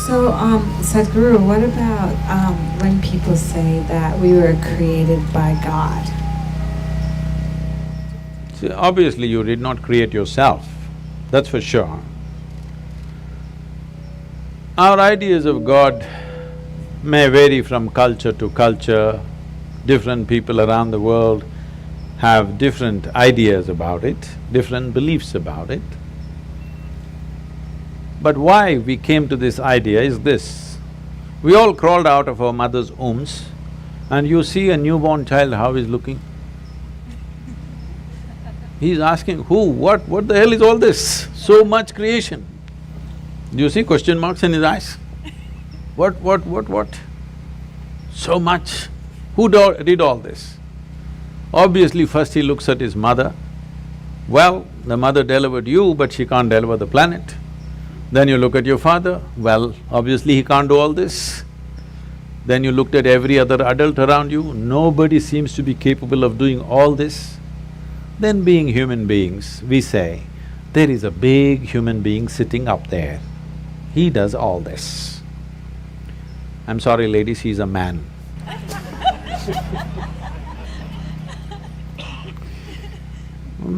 So, Sadhguru, what about when people say that we were created by God? See, obviously you did not create yourself, that's for sure. Our ideas of God may vary from culture to culture. Different people around the world have different ideas about it, different beliefs about it. But why we came to this idea is this: we all crawled out of our mother's wombs and you see a newborn child how he's looking. He's asking, who, what the hell is all this? So much creation. Do you see question marks in his eyes? What? So much. Who did all this? Obviously first he looks at his mother. Well, the mother delivered you, but she can't deliver the planet. Then you look at your father, well, obviously he can't do all this. Then you looked at every other adult around you, nobody seems to be capable of doing all this. Then being human beings, we say, there is a big human being sitting up there. He does all this. I'm sorry ladies, he's a man.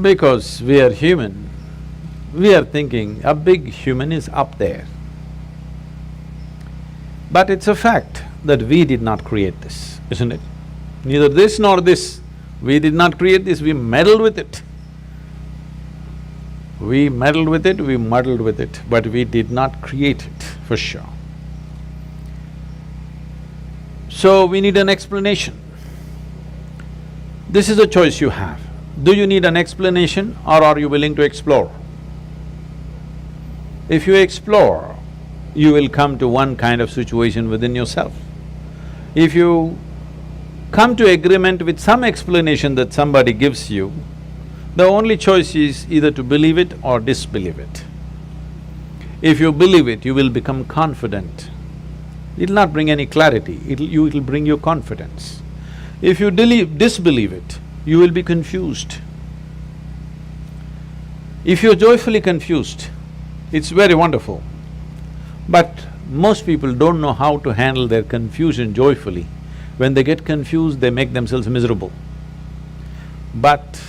Because we are human, we are thinking a big human is up there. But it's a fact that we did not create this, isn't it? Neither this nor this. We did not create this, we meddled with it. We meddled with it, we muddled with it, but we did not create it, for sure. So we need an explanation. This is a choice you have. Do you need an explanation or are you willing to explore? If you explore, you will come to one kind of situation within yourself. If you come to agreement with some explanation that somebody gives you, the only choice is either to believe it or disbelieve it. If you believe it, you will become confident. It'll not bring any clarity, it'll bring you confidence. If you disbelieve it, you will be confused. If you're joyfully confused, it's very wonderful. But most people don't know how to handle their confusion joyfully. When they get confused, they make themselves miserable. But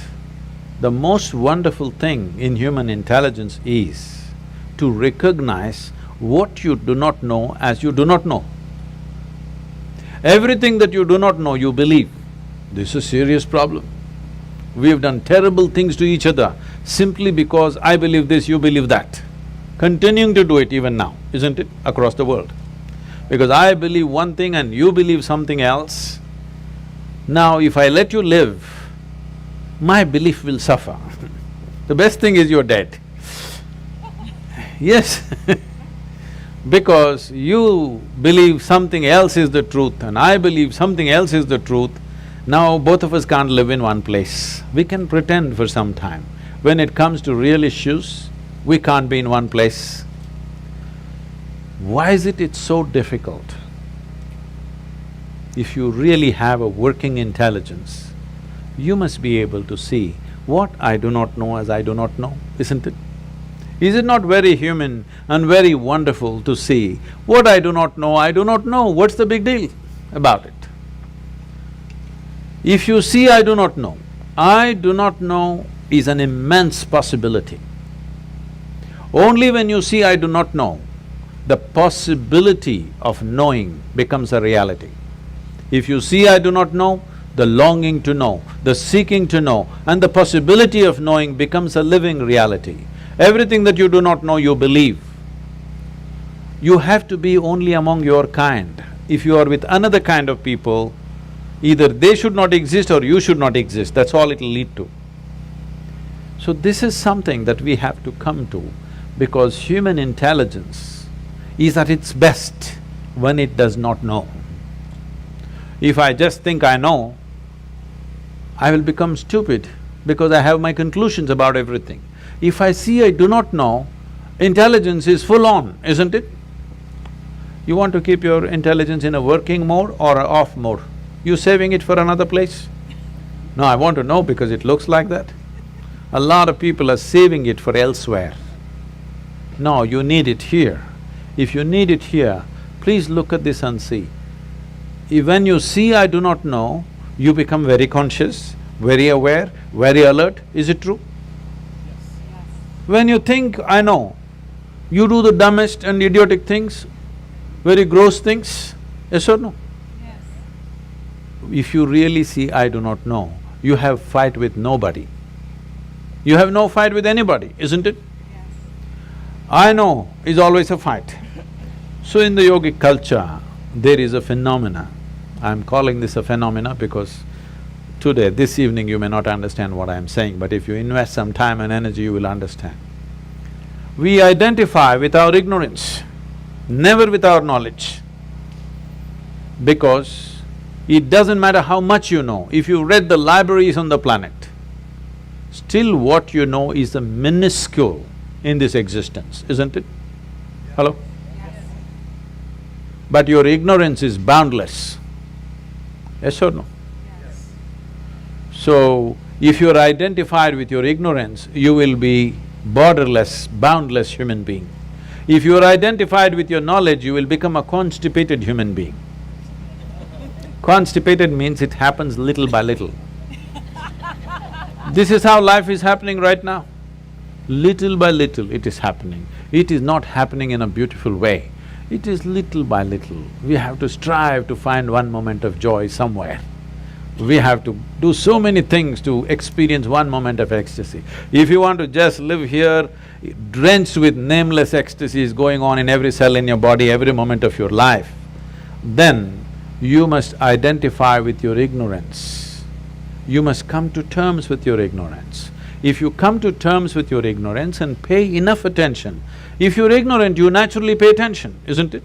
the most wonderful thing in human intelligence is to recognize what you do not know as you do not know. Everything that you do not know, you believe. This is a serious problem. We have done terrible things to each other simply because I believe this, you believe that. Continuing to do it even now, isn't it, across the world? Because I believe one thing and you believe something else. Now if I let you live, my belief will suffer. The best thing is you're dead. Yes because you believe something else is the truth and I believe something else is the truth, now both of us can't live in one place. We can pretend for some time. When it comes to real issues, we can't be in one place. Why is it it's so difficult? If you really have a working intelligence, you must be able to see what I do not know as I do not know, isn't it? Is it not very human and very wonderful to see what I do not know, what's the big deal about it? If you see I do not know is an immense possibility. Only when you see I do not know, the possibility of knowing becomes a reality. If you see I do not know, the longing to know, the seeking to know, and the possibility of knowing becomes a living reality. Everything that you do not know, you believe. You have to be only among your kind. If you are with another kind of people, either they should not exist or you should not exist, that's all it'll lead to. So this is something that we have to come to, because human intelligence is at its best when it does not know. If I just think I know, I will become stupid because I have my conclusions about everything. If I see I do not know, intelligence is full on, isn't it? You want to keep your intelligence in a working mode or a off mode? You saving it for another place? No, I want to know because it looks like that. A lot of people are saving it for elsewhere. No, you need it here. If you need it here, please look at this and see. When you see I do not know, you become very conscious, very aware, very alert. Is it true? Yes. When you think I know, you do the dumbest and idiotic things, very gross things, yes or no? Yes. If you really see I do not know, you have fight with nobody. You have no fight with anybody, isn't it? Yes. I know is always a fight. So in the yogic culture, there is a phenomena. I'm calling this a phenomena because today, this evening, you may not understand what I'm saying, but if you invest some time and energy, you will understand. We identify with our ignorance, never with our knowledge. Because it doesn't matter how much you know, if you read the libraries on the planet, still what you know is the minuscule in this existence, isn't it? Hello? Yes. But your ignorance is boundless. Yes or no? Yes. So, if you're identified with your ignorance, you will be borderless, boundless human being. If you're identified with your knowledge, you will become a constipated human being. Constipated means it happens little by little. This is how life is happening right now. Little by little it is happening. It is not happening in a beautiful way. It is little by little. We have to strive to find one moment of joy somewhere. We have to do so many things to experience one moment of ecstasy. If you want to just live here, drenched with nameless ecstasies going on in every cell in your body, every moment of your life, then you must identify with your ignorance. You must come to terms with your ignorance. If you come to terms with your ignorance and pay enough attention, if you're ignorant, you naturally pay attention, isn't it?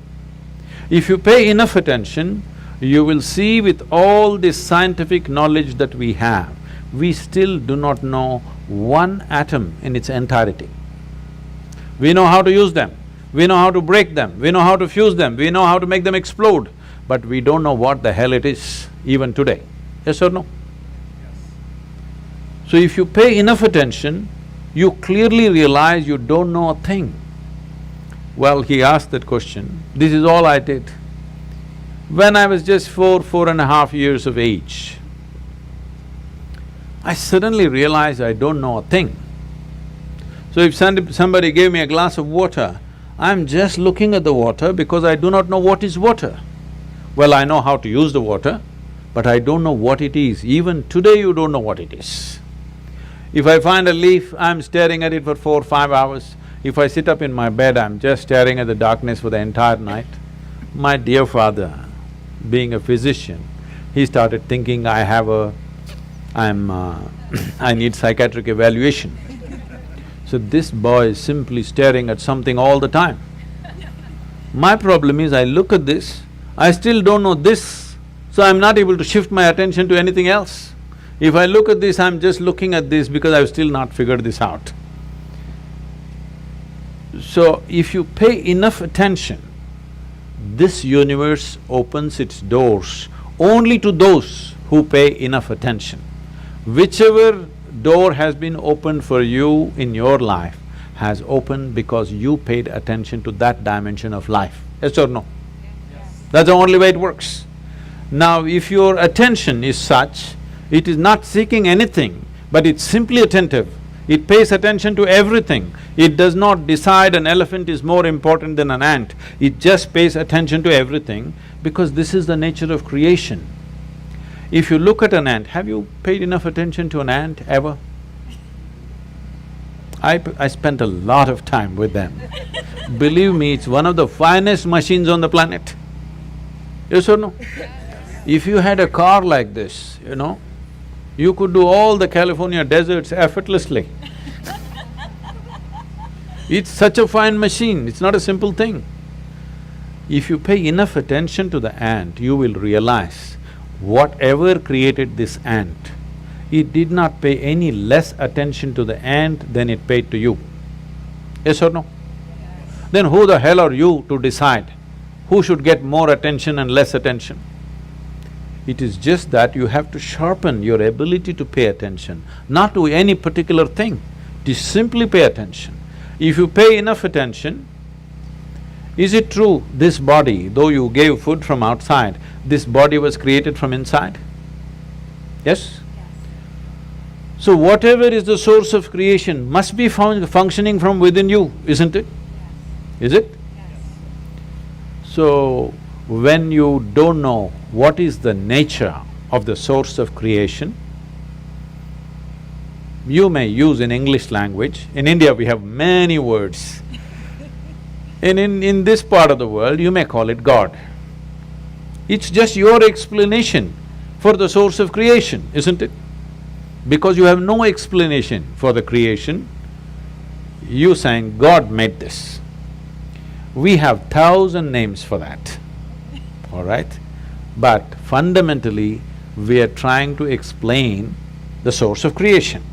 If you pay enough attention, you will see with all this scientific knowledge that we have, we still do not know one atom in its entirety. We know how to use them, we know how to break them, we know how to fuse them, we know how to make them explode, but we don't know what the hell it is, even today. Yes or no? So if you pay enough attention, you clearly realize you don't know a thing. Well, he asked that question, this is all I did. When I was just 4.5 years of age, I suddenly realized I don't know a thing. So if somebody gave me a glass of water, I'm just looking at the water because I do not know what is water. Well, I know how to use the water, but I don't know what it is. Even today you don't know what it is. If I find a leaf, I'm staring at it for 4-5 hours. If I sit up in my bed, I'm just staring at the darkness for the entire night. My dear father, being a physician, he started thinking I need psychiatric evaluation. So this boy is simply staring at something all the time. My problem is I look at this, I still don't know this, so I'm not able to shift my attention to anything else. If I look at this, I'm just looking at this because I've still not figured this out. So if you pay enough attention, this universe opens its doors only to those who pay enough attention. Whichever door has been opened for you in your life has opened because you paid attention to that dimension of life. Yes or no? Yes. That's the only way it works. Now, if your attention is such, it is not seeking anything, but it's simply attentive. It pays attention to everything. It does not decide an elephant is more important than an ant. It just pays attention to everything because this is the nature of creation. If you look at an ant, have you paid enough attention to an ant ever? I spent a lot of time with them. Believe me, it's one of the finest machines on the planet. Yes or no? If you had a car like this, you know, you could do all the California deserts effortlessly. It's such a fine machine, it's not a simple thing. If you pay enough attention to the ant, you will realize whatever created this ant, it did not pay any less attention to the ant than it paid to you. Yes or no? Yes. Then who the hell are you to decide who should get more attention and less attention? It is just that you have to sharpen your ability to pay attention, not to any particular thing, to simply pay attention. If you pay enough attention, Is it true this body, though you gave food from outside, this body was created from inside? Yes? So whatever is the source of creation must be functioning from within you, isn't it? Is it? So, when you don't know what is the nature of the source of creation, you may use in English language. In India we have many words. In this part of the world, you may call it God. It's just your explanation for the source of creation, isn't it? Because you have no explanation for the creation, you saying, God made this. We have 1,000 names for that, all right? But fundamentally, we are trying to explain the source of creation.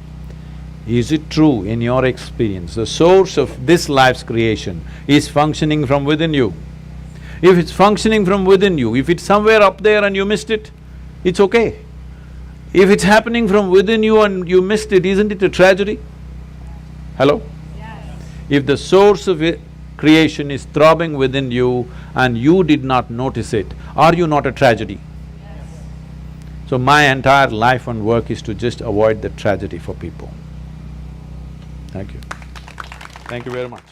Is it true in your experience, the source of this life's creation is functioning from within you? If it's functioning from within you, if it's somewhere up there and you missed it, it's okay. If it's happening from within you and you missed it, isn't it a tragedy? Hello? Yes. If the source of creation is throbbing within you and you did not notice it, are you not a tragedy? Yes. So my entire life and work is to just avoid the tragedy for people. Thank you. Thank you very much.